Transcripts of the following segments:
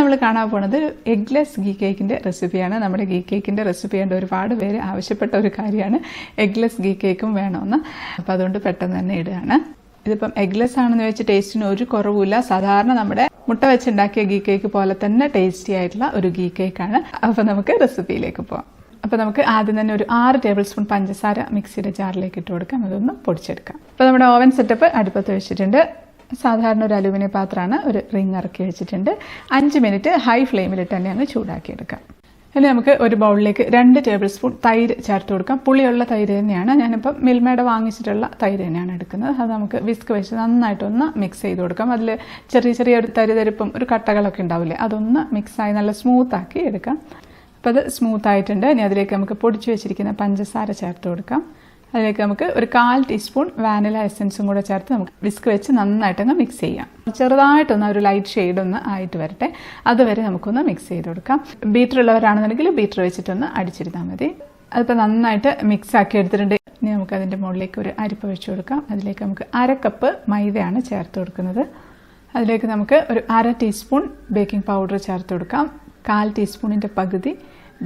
നമ്മൾ കാണാൻ പോകുന്നത് എഗ്ലെസ് ഗീ കേക്കിൻ്റെ റെസിപ്പിയാണ്. നമ്മുടെ ഗീ കേക്കിൻ്റെ റെസിപ്പി ചെയ്യേണ്ട ഒരുപാട് പേര് ആവശ്യപ്പെട്ട ഒരു കാര്യമാണ് എഗ്ലെസ് ഗീ കേക്കും വേണമെന്ന്. അപ്പോൾ അതുകൊണ്ട് പെട്ടെന്ന് തന്നെ ഇടുകയാണ്. ഇതിപ്പം എഗ്ലെസ് ആണെന്ന് വെച്ച് ടേസ്റ്റിന് ഒരു കുറവുമില്ല. സാധാരണ നമ്മുടെ മുട്ട വെച്ചുണ്ടാക്കിയ ഗീ കേക്ക് പോലെ തന്നെ ടേസ്റ്റി ആയിട്ടുള്ള ഒരു ഗീ കേക്കാണ്. അപ്പോൾ നമുക്ക് റെസിപ്പിയിലേക്ക് പോകാം. അപ്പോൾ നമുക്ക് ആദ്യം തന്നെ ഒരു 6 ടേബിൾ സ്പൂൺ പഞ്ചസാര മിക്സിയുടെ ജാറിലേക്ക് ഇട്ട് കൊടുക്കാം. അതൊന്ന് പൊടിച്ചെടുക്കാം. അപ്പോൾ നമ്മുടെ ഓവൻ സെറ്റപ്പ് അടുപ്പത്ത് വെച്ചിട്ടുണ്ട്. സാധാരണ ഒരു അലുമിനിയം പാത്രമാണ്. ഒരു റിങ് ഇറക്കി വെച്ചിട്ടുണ്ട്. 5 മിനിറ്റ് ഹൈ ഫ്ലെയിമിലിട്ട് തന്നെ അങ്ങ് ചൂടാക്കിയെടുക്കാം. ഇനി നമുക്ക് ഒരു ബൗളിലേക്ക് 2 ടേബിൾ സ്പൂൺ തൈര് ചേർത്ത് കൊടുക്കാം. പുളിയുള്ള തൈര് തന്നെയാണ്. ഞാനിപ്പം മിൽമയുടെ വാങ്ങിച്ചിട്ടുള്ള തൈര് തന്നെയാണ് എടുക്കുന്നത്. അത് നമുക്ക് വിസ്ക് വെച്ച് നന്നായിട്ടൊന്ന് മിക്സ് ചെയ്ത് കൊടുക്കാം. അതിൽ ചെറിയ ഒരു തരിതരിപ്പും ഒരു കട്ടകളൊക്കെ ഉണ്ടാവില്ലേ, അതൊന്ന് മിക്സായി നല്ല സ്മൂത്താക്കി എടുക്കാം. അപ്പോൾ അത് സ്മൂത്തായിട്ടുണ്ട്. ഇനി അതിലേക്ക് നമുക്ക് പൊടിച്ചു വെച്ചിരിക്കുന്ന പഞ്ചസാര ചേർത്ത് കൊടുക്കാം. അതിലേക്ക് നമുക്ക് ഒരു 1/4 ടീസ്പൂൺ വാനില എസൻസും കൂടെ ചേർത്ത് നമുക്ക് വിസ്ക് വെച്ച് നന്നായിട്ടങ്ങ് മിക്സ് ചെയ്യാം. ചെറുതായിട്ടൊന്ന് ഒരു ലൈറ്റ് ഷെയ്ഡ് ഒന്ന് ആയിട്ട് വരട്ടെ. അതുവരെ നമുക്കൊന്ന് മിക്സ് ചെയ്ത് കൊടുക്കാം. ബീറ്റർ ഉള്ളവരാണെന്നുണ്ടെങ്കിൽ ബീറ്റർ വെച്ചിട്ടൊന്ന് അടിച്ചെടുത്താൽ മതി. അതിപ്പോൾ നന്നായിട്ട് മിക്സ് ആക്കി എടുത്തിട്ടുണ്ട്. ഇനി നമുക്ക് അതിൻ്റെ മുകളിലേക്ക് ഒരു അരിപ്പ വെച്ച് കൊടുക്കാം. അതിലേക്ക് നമുക്ക് 1/2 കപ്പ് മൈദയാണ് ചേർത്ത് കൊടുക്കുന്നത്. അതിലേക്ക് നമുക്ക് ഒരു 1/2 ടീസ്പൂൺ ബേക്കിംഗ് പൗഡർ ചേർത്ത് കൊടുക്കാം. 1/4 ടീസ്പൂണിൻ്റെ പകുതി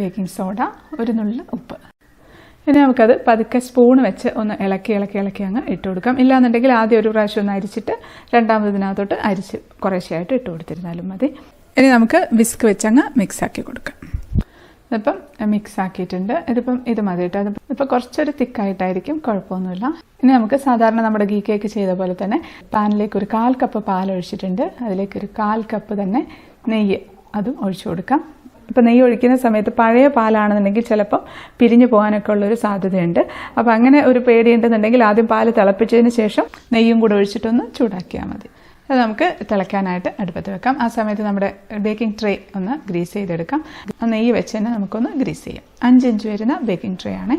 ബേക്കിംഗ് സോഡ, ഒരു നുള്ള ഉപ്പ്. ഇനി നമുക്കത് പതുക്കെ സ്പൂൺ വെച്ച് ഒന്ന് ഇളക്കി അങ്ങ് ഇട്ട് കൊടുക്കാം. ഇല്ലാന്നുണ്ടെങ്കിൽ ആദ്യം ഒരു പ്രാവശ്യം ഒന്ന് അരിച്ചിട്ട് രണ്ടാമതിനകത്തോട്ട് അരിച്ച് കുറേശ്ശെയായിട്ട് ഇട്ട് കൊടുത്തിരുന്നാലും മതി. ഇനി നമുക്ക് വിസ്ക് വെച്ചങ്ങ് മിക്സാക്കി കൊടുക്കാം. ഇതിപ്പം മിക്സ് ആക്കിയിട്ടുണ്ട്. ഇത് മതി കേട്ടോ. ഇതിപ്പോൾ കുറച്ചൊരു തിക്കായിട്ടായിരിക്കും, കുഴപ്പമൊന്നുമില്ല. ഇനി നമുക്ക് സാധാരണ നമ്മുടെ ഗീ കേക്ക് ചെയ്ത പോലെ തന്നെ പാനിലേക്ക് ഒരു 1/4 കപ്പ് പാൽ ഒഴിച്ചിട്ടുണ്ട്. അതിലേക്ക് ഒരു 1/4 കപ്പ് തന്നെ നെയ്യ് അതും ഒഴിച്ചു കൊടുക്കാം. ഇപ്പോൾ നെയ്യ് ഒഴിക്കുന്ന സമയത്ത് പഴയ പാലാണെന്നുണ്ടെങ്കിൽ ചിലപ്പോൾ പിരിഞ്ഞു പോകാനൊക്കെ ഉള്ളൊരു സാധ്യതയുണ്ട്. അപ്പോൾ അങ്ങനെ ഒരു പേടിയുണ്ടെന്നുണ്ടെങ്കിൽ ആദ്യം പാല് തിളപ്പിച്ചതിന് ശേഷം നെയ്യും കൂടെ ഒഴിച്ചിട്ടൊന്ന് ചൂടാക്കിയാൽ മതി. അത് നമുക്ക് തിളയ്ക്കാനായിട്ട് അടുപ്പത്ത് വെക്കാം. ആ സമയത്ത് നമ്മുടെ ബേക്കിംഗ് ട്രേ ഒന്ന് ഗ്രീസ് ചെയ്തെടുക്കാം. ആ നെയ്യ് വെച്ച് തന്നെ നമുക്കൊന്ന് ഗ്രീസ് ചെയ്യാം. 5 ഇഞ്ച് വരുന്ന ബേക്കിംഗ് ട്രേ ആണ്.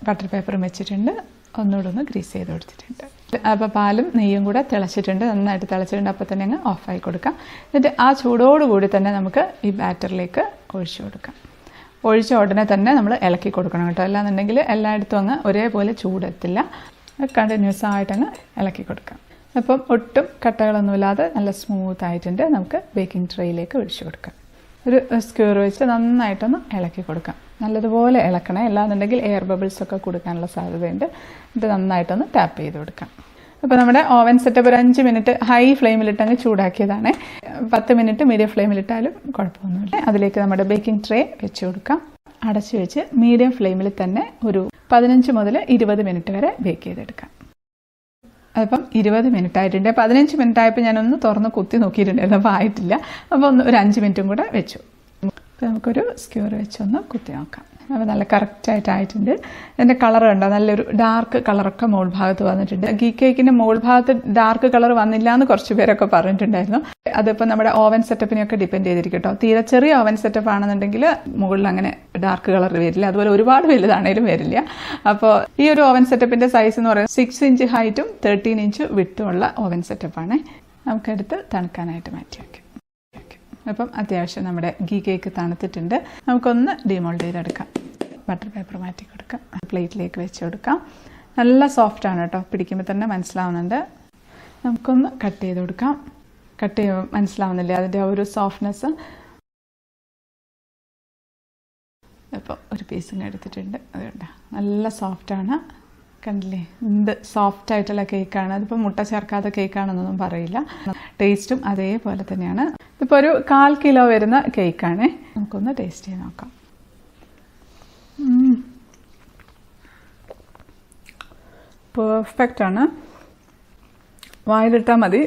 ബട്ടർ പേപ്പറും വെച്ചിട്ടുണ്ട്. ഒന്നുകൂടെ ഒന്ന് ഗ്രീസ് ചെയ്ത് കൊടുത്തിട്ടുണ്ട്. അപ്പോൾ പാലും നെയ്യും കൂടെ തിളച്ചിട്ടുണ്ട്, നന്നായിട്ട് തിളച്ചിട്ടുണ്ട്. അപ്പോൾ തന്നെ അങ്ങ് ഓഫായി കൊടുക്കാം. എന്നിട്ട് ആ ചൂടോടുകൂടി തന്നെ നമുക്ക് ഈ ബാറ്ററിലേക്ക് ഒഴിച്ചു കൊടുക്കാം. ഒഴിച്ച ഉടനെ തന്നെ നമ്മൾ ഇളക്കി കൊടുക്കണം കേട്ടോ. അല്ലാന്നുണ്ടെങ്കിൽ എല്ലായിടത്തും അങ്ങ് ഒരേപോലെ ചൂടെത്തില്ല. കണ്ടിന്യൂസ് ആയിട്ടങ്ങ് ഇളക്കി കൊടുക്കാം. അപ്പം ഒട്ടും കട്ടകളൊന്നുമില്ലാതെ നല്ല സ്മൂത്ത് ആയിട്ടുണ്ട്. നമുക്ക് ബേക്കിംഗ് ട്രേയിലേക്ക് ഒഴിച്ചു കൊടുക്കാം. ഒരു സ്ക്യൂർ വെച്ച് നന്നായിട്ടൊന്ന് ഇളക്കി കൊടുക്കാം. നല്ലതുപോലെ ഇളക്കണേ, അല്ലാന്നുണ്ടെങ്കിൽ എയർ ബബിൾസ് ഒക്കെ കൊടുക്കാനുള്ള സാധ്യതയുണ്ട്. ഇത് നന്നായിട്ടൊന്ന് ടാപ്പ് ചെയ്ത് കൊടുക്കാം. അപ്പോൾ നമ്മുടെ ഓവൻ സെറ്റപ്പ് ഒരു 5 മിനിറ്റ് ഹൈ ഫ്ലെയിമിലിട്ടങ്ങ് ചൂടാക്കിയതാണ്. 10 മിനിറ്റ് മീഡിയം ഫ്ലെയിമിലിട്ടാലും കുഴപ്പമൊന്നുമില്ല. അതിലേക്ക് നമ്മുടെ ബേക്കിംഗ് ട്രേ വെച്ച് കൊടുക്കാം. അടച്ചു വെച്ച് മീഡിയം ഫ്ലെയിമിൽ തന്നെ ഒരു 15 മുതൽ 20 മിനിറ്റ് വരെ ബേക്ക് ചെയ്തെടുക്കാം. അതിപ്പം 20 മിനിറ്റ് ആയിട്ടുണ്ട്. 15 മിനിറ്റ് ആയപ്പോൾ ഞാനൊന്ന് തുറന്ന് കുത്തി നോക്കിയിട്ടുണ്ടായിരുന്നു. അപ്പോൾ ആയിട്ടില്ല. അപ്പോൾ ഒരു 5 മിനിറ്റും കൂടെ വെച്ചു. അപ്പോൾ നമുക്കൊരു സ്ക്യൂർ വെച്ചൊന്ന് കുത്തി നോക്കാം. അപ്പോൾ നല്ല കറക്റ്റായിട്ടായിട്ടുണ്ട്. ഇതിൻ്റെ കളർ കണ്ടോ, നല്ലൊരു ഡാർക്ക് കളറൊക്കെ മോൾ ഭാഗത്ത് വന്നിട്ടുണ്ട്. ഗീ കേക്കിൻ്റെ മോൾ ഭാഗത്ത് ഡാർക്ക് കളർ വന്നില്ല എന്ന് കുറച്ച് പേരൊക്കെ പറഞ്ഞിട്ടുണ്ടായിരുന്നു. അതിപ്പോൾ നമ്മുടെ ഓവൻ സെറ്റപ്പിനെയൊക്കെ ഡിപ്പെൻഡ് ചെയ്തിരിക്കും കേട്ടോ. തീരെ ചെറിയ ഓവൻ സെറ്റപ്പ് ആണെന്നുണ്ടെങ്കിൽ മുകളിൽ അങ്ങനെ ഡാർക്ക് കളർ വരില്ല. അതുപോലെ ഒരുപാട് വലുതാണേലും വരില്ല. അപ്പോൾ ഈ ഒരു ഓവൻ സെറ്റപ്പിൻ്റെ സൈസ് എന്ന് പറയുന്നത് 6 ഇഞ്ച് ഹൈറ്റും 13 ഇഞ്ച് വിട്ടുമുള്ള ഓവൻ സെറ്റപ്പാണ്. നമുക്കെടുത്ത് തണുക്കാനായിട്ട് മാറ്റി വയ്ക്കാം. അപ്പം അത്യാവശ്യം നമ്മുടെ ഗീ കേക്ക് തണുത്തിട്ടുണ്ട്. നമുക്കൊന്ന് ഡിമോൾഡ് ചെയ്തെടുക്കാം. ബട്ടർ പേപ്പർ മാറ്റി കൊടുക്കാം. പ്ലേറ്റിലേക്ക് വെച്ച് കൊടുക്കാം. നല്ല സോഫ്റ്റാണ് കേട്ടോ, പിടിക്കുമ്പോൾ തന്നെ മനസ്സിലാവുന്നുണ്ട്. നമുക്കൊന്ന് കട്ട് ചെയ്ത് കൊടുക്കാം. കട്ട് ചെയ്യുമ്പോൾ മനസ്സിലാവുന്നില്ലേ അതിൻ്റെ ആ ഒരു സോഫ്റ്റ്നെസ്. അപ്പോൾ ഒരു പീസിങ് എടുത്തിട്ടുണ്ട്. അതുകൊണ്ട് നല്ല സോഫ്റ്റാണ്, കണ്ടില്ലേ? എന്ത് സോഫ്റ്റായിട്ടുള്ള കേക്കാണ്. അതിപ്പോൾ മുട്ട ചേർക്കാത്ത കേക്കാണെന്നൊന്നും പറയില്ല. ടേസ്റ്റും അതേപോലെ തന്നെയാണ്. ഇപ്പോൾ ഒരു 1/4 കിലോ വരുന്ന കേക്കാണ്. നമുക്കൊന്ന് ടേസ്റ്റ് ചെയ്ത് നോക്കാം. പെർഫെക്റ്റാണ്. വായിലിട്ടാൽ മതി.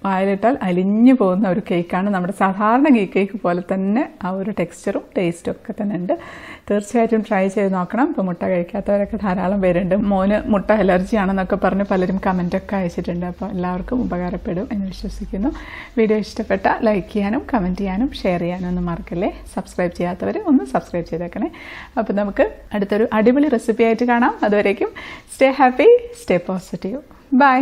വായിലിട്ടാൽ അലിഞ്ഞു പോകുന്ന ഒരു കേക്കാണ്. നമ്മുടെ സാധാരണ ഗീ കേക്ക് പോലെ തന്നെ ആ ഒരു ടെക്സ്ചറും ടേസ്റ്റും ഒക്കെ തന്നെ ഉണ്ട്. തീർച്ചയായിട്ടും ട്രൈ ചെയ്ത് നോക്കണം. ഇപ്പോൾ മുട്ട കഴിക്കാത്തവരൊക്കെ ധാരാളം പേരുണ്ട്. മോന് മുട്ട അലർജി ആണെന്നൊക്കെ പറഞ്ഞ് പലരും കമൻറ്റൊക്കെ അയച്ചിട്ടുണ്ട്. അപ്പോൾ എല്ലാവർക്കും ഉപകാരപ്പെടും എന്ന് വിശ്വസിക്കുന്നു. വീഡിയോ ഇഷ്ടപ്പെട്ട ലൈക്ക് ചെയ്യാനും കമൻറ്റ് ചെയ്യാനും ഷെയർ ചെയ്യാനും ഒന്നും മറക്കല്ലേ. സബ്സ്ക്രൈബ് ചെയ്യാത്തവർ ഒന്ന് സബ്സ്ക്രൈബ് ചെയ്തേക്കണേ. അപ്പോൾ നമുക്ക് അടുത്തൊരു അടിപൊളി റെസിപ്പി ആയിട്ട് കാണാം. അതുവരേക്കും stay happy, stay positive. By.